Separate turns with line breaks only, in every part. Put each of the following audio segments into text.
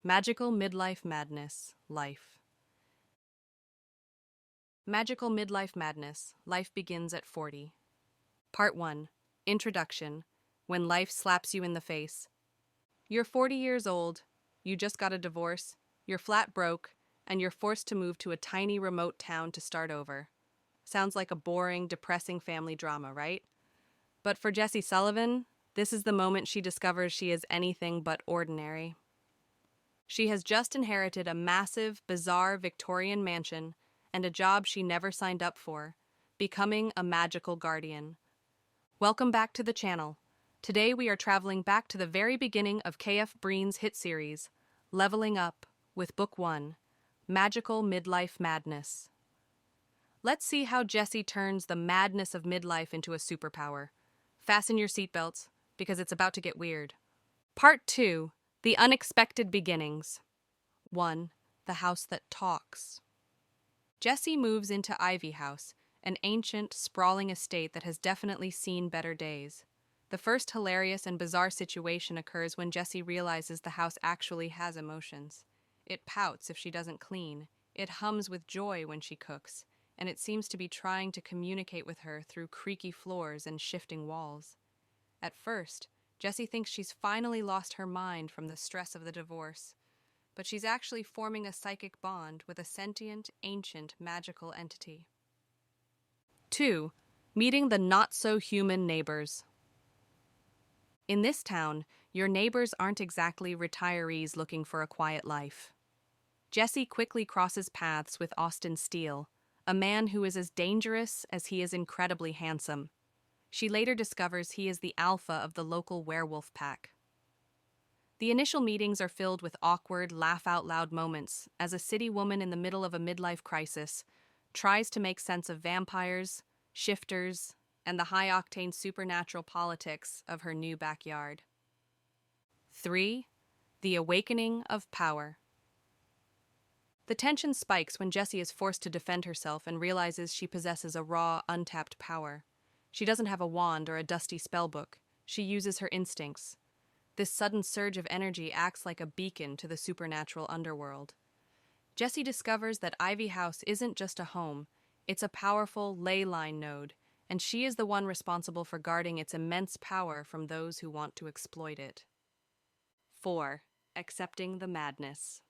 Magical Midlife Madness, Life. Magical Midlife Madness, Life Begins at 40. Part 1. Introduction. When life slaps you in the face. You're 40 years old, you just got a divorce, you're flat broke, and you're forced to move to a tiny remote town to start over. Sounds like a boring, depressing family drama, right? But for Jessie Sullivan, this is the moment she discovers she is anything but ordinary. She has just inherited a massive, bizarre Victorian mansion and a job she never signed up for, becoming a magical guardian. Welcome back to the channel. Today we are traveling back to the very beginning of K.F. Breene's hit series, Leveling Up, with Book 1, Magical Midlife Madness. Let's see how Jessie turns the madness of midlife into a superpower. Fasten your seatbelts, because it's about to get weird. Part 2. The Unexpected Beginnings. 1. The House That Talks. Jessie moves into Ivy House, an ancient, sprawling estate that has definitely seen better days. The first hilarious and bizarre situation occurs when Jessie realizes the house actually has emotions. It pouts if she doesn't clean, it hums with joy when she cooks, and it seems to be trying to communicate with her through creaky floors and shifting walls. At first, Jessie thinks she's finally lost her mind from the stress of the divorce, but she's actually forming a psychic bond with a sentient, ancient, magical entity. 2. Meeting the not-so-human neighbors. In this town, your neighbors aren't exactly retirees looking for a quiet life. Jessie quickly crosses paths with Austin Steele, a man who is as dangerous as he is incredibly handsome. She later discovers he is the alpha of the local werewolf pack. The initial meetings are filled with awkward, laugh-out-loud moments as a city woman in the middle of a midlife crisis tries to make sense of vampires, shifters, and the high-octane supernatural politics of her new backyard. 3. The Awakening of Power. The tension spikes when Jessie is forced to defend herself and realizes she possesses a raw, untapped power. She doesn't have a wand or a dusty spellbook. She uses her instincts. This sudden surge of energy acts like a beacon to the supernatural underworld. Jessie discovers that Ivy House isn't just a home, it's a powerful ley line node, and she is the one responsible for guarding its immense power from those who want to exploit it. 4. Accepting the madness.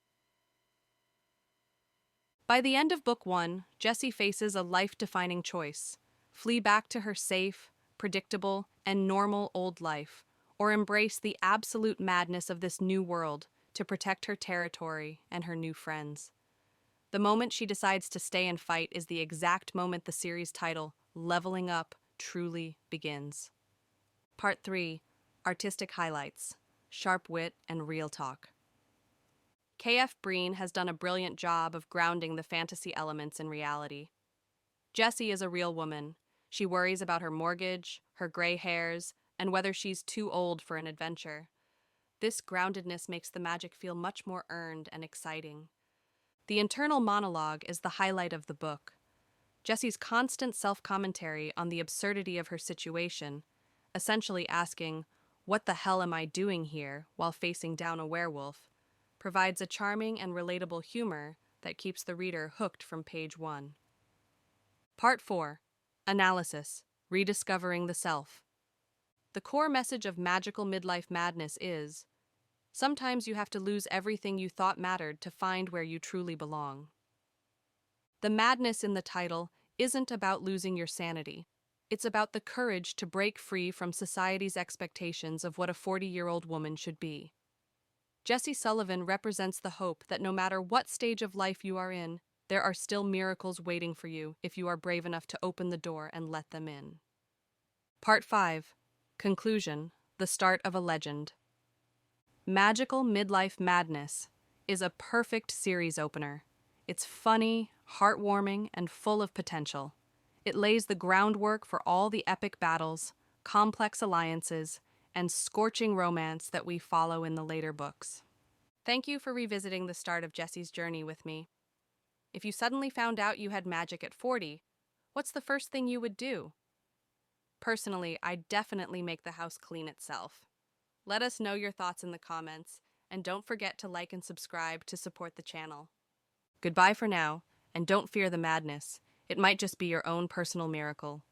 By the end of Book 1, Jessie faces a life-defining choice. Flee back to her safe, predictable, and normal old life, or embrace the absolute madness of this new world to protect her territory and her new friends. The moment she decides to stay and fight is the exact moment the series title, Leveling Up, truly begins. Part 3. Artistic Highlights, Sharp Wit and Real Talk. K.F. Breene has done a brilliant job of grounding the fantasy elements in reality. Jessie is a real woman. She worries about her mortgage, her gray hairs, and whether she's too old for an adventure. This groundedness makes the magic feel much more earned and exciting. The internal monologue is the highlight of the book. Jessie's constant self-commentary on the absurdity of her situation, essentially asking, "What the hell am I doing here?" while facing down a werewolf, provides a charming and relatable humor that keeps the reader hooked from page 1. Part 4. Analysis, Rediscovering the Self. The core message of Magical Midlife Madness is, sometimes you have to lose everything you thought mattered to find where you truly belong. The madness in the title isn't about losing your sanity. It's about the courage to break free from society's expectations of what a 40-year-old woman should be. Jessie Sullivan represents the hope that no matter what stage of life you are in, there are still miracles waiting for you if you are brave enough to open the door and let them in. Part 5. Conclusion, The Start of a Legend. Magical Midlife Madness is a perfect series opener. It's funny, heartwarming, and full of potential. It lays the groundwork for all the epic battles, complex alliances, and scorching romance that we follow in the later books. Thank you for revisiting the start of Jessie's journey with me. If you suddenly found out you had magic at 40, what's the first thing you would do? Personally, I'd definitely make the house clean itself. Let us know your thoughts in the comments, and don't forget to like and subscribe to support the channel. Goodbye for now, and don't fear the madness. It might just be your own personal miracle.